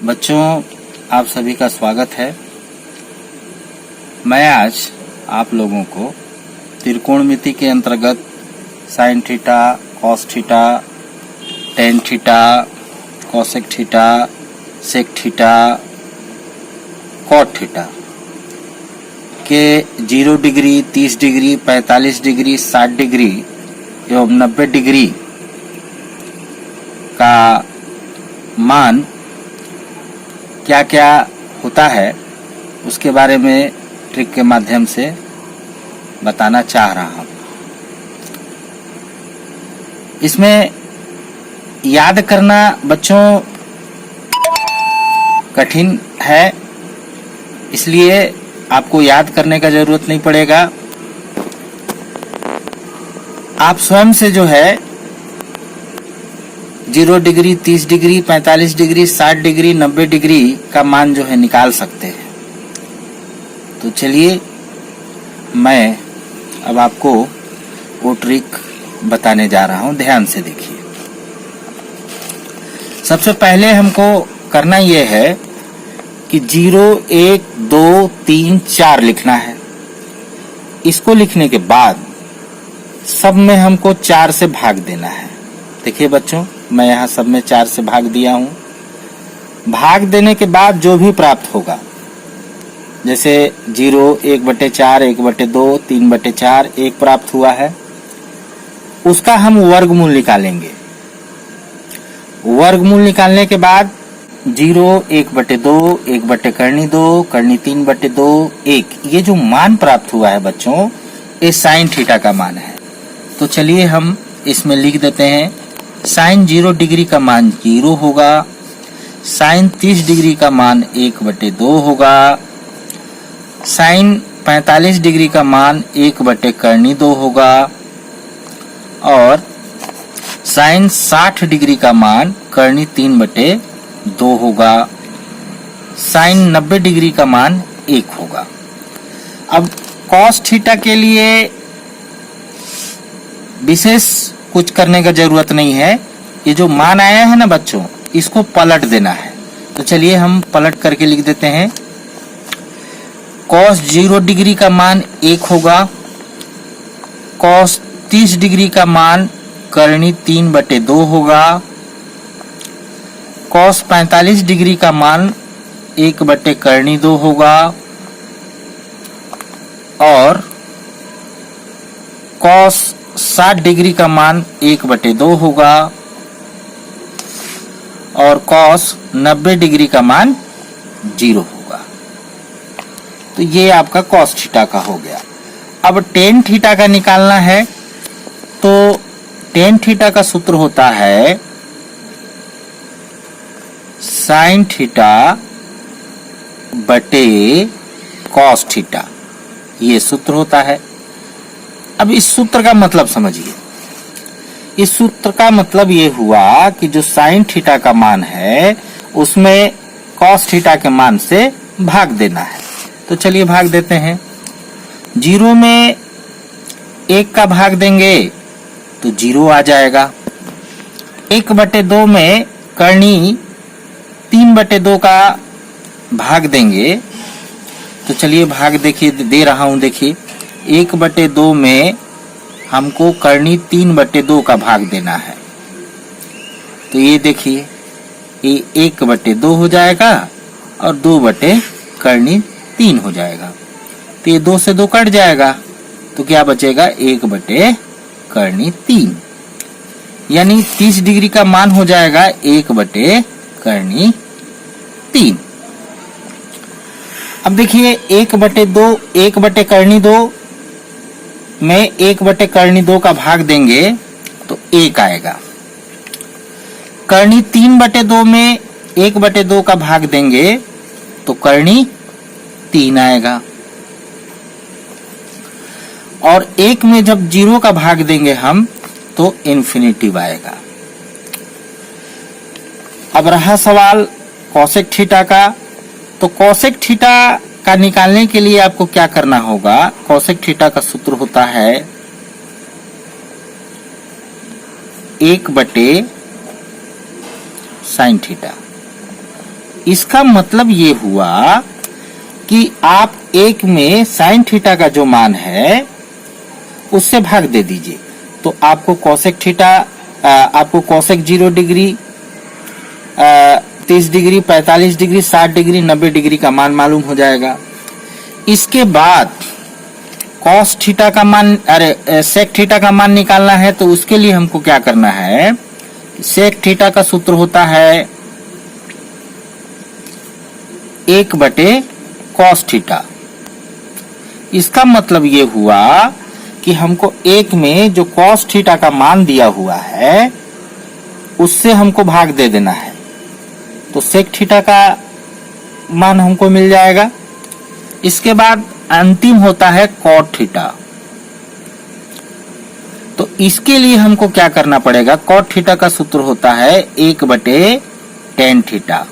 बच्चों, आप सभी का स्वागत है। मैं आज आप लोगों को त्रिकोणमिति के अंतर्गत sine theta, cos theta, tan theta, cosec theta, sec theta, cot theta के 0 डिग्री, 30 डिग्री, 45 डिग्री, 60 डिग्री एवं 90 डिग्री का मान क्या क्या होता है उसके बारे में ट्रिक के माध्यम से बताना चाह रहा हूं। इसमें याद करना बच्चों कठिन है, इसलिए आपको याद करने का जरूरत नहीं पड़ेगा। आप स्वयं से जो है 0 degree, 30 degree, 45 degree, 60 degree, 90 degree का मान जो है निकाल सकते हैं। तो चलिए मैं अब आपको वो ट्रिक बताने जा रहा हूं, ध्यान से देखिए। सबसे पहले हमको करना यह है कि 0, 1, 2, 3, 4 लिखना है। इसको लिखने के बाद सब में हमको 4 से भाग देना है। देखिए बच्चों, मैं यहाँ सब में 4 से भाग दिया हूं। भाग देने के बाद जो भी प्राप्त होगा, जैसे 0, 1/4, 1/2, 3/4 1 प्राप्त हुआ है, उसका हम वर्गमूल निकालेंगे। वर्गमूल निकालने के बाद 0, 1/2, 1/2, करनी 3/2, 1, ये जो मान प्राप्त हुआ है बच्चों, ये साइन थीटा का मान है। तो चलिए हम इसमें लिख देते हैं। साइन 0 डिग्री का मान 0 होगा, साइन 30 डिग्री का मान 1/2 होगा, साइन 45 डिग्री का मान 1/2 होगा और साइन 60 डिग्री का मान करनी 3/2 होगा, साइन 90 डिग्री का मान 1 होगा। अब कॉस थीटा के लिए विशेष कुछ करने का जरूरत नहीं है। ये जो मान आया है ना बच्चों, इसको पलट देना है। तो चलिए हम पलट करके लिख देते हैं। कॉस 0 डिग्री का मान 1 होगा, कॉस 30 डिग्री का मान करनी 3/2 होगा, कॉस 45 डिग्री का मान 1/2 होगा और कॉस 60 डिग्री का मान 1/2 होगा और कॉस 90 डिग्री का मान 0 होगा। तो ये आपका कॉस थीटा का हो गया। अब टेन थीटा का निकालना है। तो टेन थीटा का सूत्र होता है साइन थीटा बटे कॉस थीटा, ये सूत्र होता है। अब इस सूत्र का मतलब समझिए। इस सूत्र का मतलब ये हुआ कि जो साइन थीटा का मान है उसमें कॉस थीटा के मान से भाग देना है। तो चलिए भाग देते हैं। 0 में 1 का भाग देंगे तो 0 आ जाएगा। 1/2 में करनी 3/2 का भाग देंगे। तो चलिए भाग देखिए, दे रहा हूं, देखिए 1/2 में हमको करनी 3/2 का भाग देना है। तो ये देखिए, ये 1/2 हो जाएगा और 2/3 हो जाएगा। तो ये 2 से 2 कट जाएगा, तो क्या बचेगा 1/3, यानी 30 डिग्री का मान हो जाएगा 1/3। अब देखिए 1/2, 1/2 में 1/2 का भाग देंगे तो 1 आएगा। करनी 3/2 में 1/2 का भाग देंगे तो करनी 3 आएगा और 1 में जब 0 का भाग देंगे हम तो इन्फिनिटिव आएगा। अब रहा सवाल कोसेक थीटा का। तो कोसेक थीटा का निकालने के लिए आपको क्या करना होगा? कोसेक थीटा का सूत्र होता है 1/sin थीटा। इसका मतलब ये हुआ कि आप एक में साइन थीटा का जो मान है उससे भाग दे दीजिए, तो आपको कोसेक थीटा, आपको cosec 0 degree, 30 degree, 45 degree, 60 degree, 90 degree का मान मालूम हो जाएगा। इसके बाद कॉस थीटा का मान, सेक थीटा का मान निकालना है, तो उसके लिए हमको क्या करना है, सेक थीटा का सूत्र होता है 1/cos थीटा। इसका मतलब ये हुआ कि हमको एक में जो cos थीटा का मान दिया हुआ है उससे हमको भाग दे देना है, तो सेक थीटा का मान हमको मिल जाएगा। इसके बाद अंतिम होता है कॉट थीटा, तो इसके लिए हमको क्या करना पड़ेगा, कॉट थीटा का सूत्र होता है 1/tan थीटा।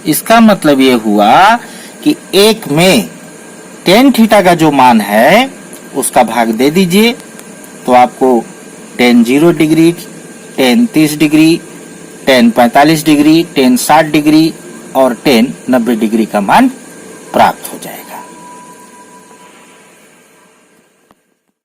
इसका मतलब ये हुआ कि एक में tan थीटा का जो मान है उसका भाग दे दीजिए, तो आपको tan 0 degree, tan 30 degree, tan 45 degree, tan 60 degree और tan 90 डिग्री का मान प्राप्त हो जाएगा।